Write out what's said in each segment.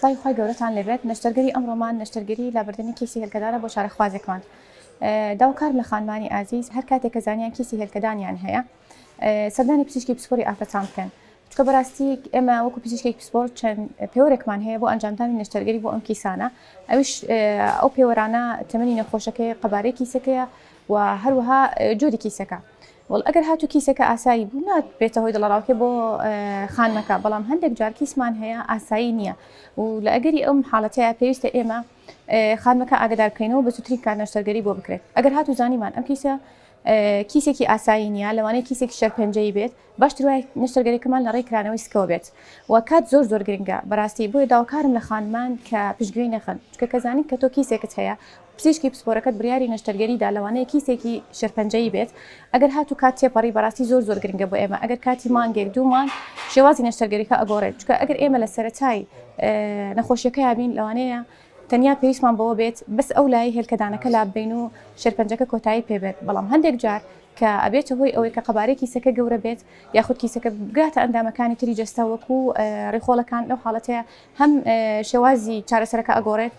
سڵاتی خۆی گەورەتان لەبێت. نەشتەرگەری ئەمڕۆمان نەشتەرگەری لابردنی کیسی هێلکەدانە بۆ شارەخوازێکمان. داواکار لە خانمانی ئازیز هەر کاتێک کە زانیان کیسی هێلکەدانیان هەیە سەردانی پزیشکی پسپۆری ئافرەتان بکەن. چونکە بەڕاستی ئێمە وەکو پزیشکێکی پسپۆر چەند پێوەرێکمان هەیە بۆ ئەنجامدانی نەشتەرگەری بۆ ئەم کیسانە. ئەویش ئەو پێوەرانە تەمەنی نەخۆشەکەی قەبارەی کیسەکەیە و هەروەها جۆری کیسەکە. وڵ ئەگەر هاتو کیسەکە ئاسایی بوو نابێتە هۆی دڵەڕاوکێ بۆ خانمەکە، بەڵام هەندێک جار کیسمان هەیە ئاسایی نییە و لە ئەگەری ئەم حاڵەتەیە پێویستە ئێمە خانمەکە ئاگدار بکەینەوە بە سوترین کار نەشتەرگەری بۆ بکرێت. ئەگەر هاتو زانیمان ئەم کیسە کیسێکی ئاسایی نییە، لەوانەیە کیسێکی شەرپەنجەی بێت، باشتر وایە نەشتەرگەریەکەمان لە ڕێی کرانەوەی سکەوە بێت و کات زۆر گرنگە. بەڕاستی بۆیە داواکارم لە خانمان کە پشتگوێی نەخەن، چونکە کە زانین کە تۆ کیسێکت هەیە پزیشکی پسپۆرەکەت بڕیاری نەشتەرگەریدا لەوانەیە کیسێکی شەرپەنجەی بێت، ئەگەر هاتو کات تێپەڕی بەڕاستی زۆر گرنگە بۆ ئێمە. ئەگەر کاتی مانگێک دوو مانگ شێوازی نەشتەرگەریەکە ئەگۆڕێت، چونکە ئەگەر ئێمە لە سەرەتای نەخۆشیەکە یابین لەوانەیە تەنیا پێویستمان بەوە بێت بەس ئەو لای هێلکەدانەکە لابین و شەرپەنجەکە کۆتایی پێبێت. بەڵام هەندێک جار کە ئەبێتە هۆی ئەوەی کە قەبارەی کیسەکە گەورە بێت یاخود کیسەکە بگاتە ئەندامەکانی تری جەستە وەکو ڕێخۆڵەکان، لەو حاڵەتەیە هەم شێوازی چارەسەرەکە ئەگۆڕێت،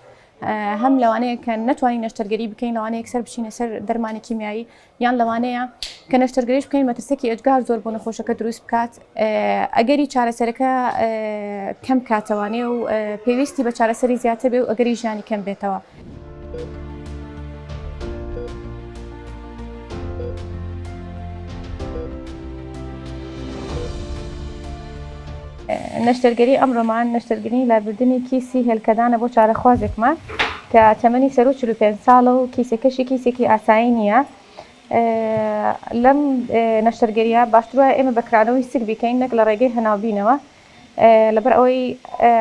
هەم لەوانەیە کە نەتوانین نەشتەرگەری بکەین، لەوانەیە یەکسەر بچینە سەر دەرمانی کیمیایی، یان لەوانەیە کە نەشتەرگەریش بکەین مەترسێکی ئەجگار زۆر بۆ نەخۆشەکە دروست بکات. ئەگەری چارەسەرەکە کەم کاتەوانێ و پێویستی بە چارەسەری زیاتر بێ و ئەگەری ژیانی کەم بێتەوە. نەشتەرگەری ئەمڕۆمان نەشتەرگەری لابردنی کیسی هێلکەدانە بۆ چارەخوازێکمان کە تەمەنی سەر و 45 ساڵە و کیسەکەشی کیسێکی ئاسایی نییە. لەم نەشتەرگەریە باشتر وایە ئێمە بەکرانەوەی سک بیکەین نەک لە ڕێگەی هەناوبینەوە، لەبەر ئەوەی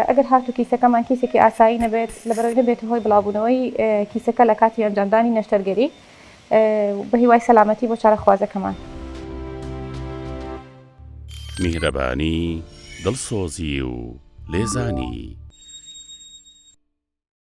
ئەگەر هاتو کیسەکەمان کیسێکی ئاسایی نەبێت لەبەرەوەی نەبێتە هۆی بڵاوبوونەوەی کیسەکە لە کاتی ئەنجامدانی نەشتەرگەری بە هیوای سەلامەتی بۆ چارەخوازەکەمان. میهرەبانی، دڵسۆزی و لێزانی.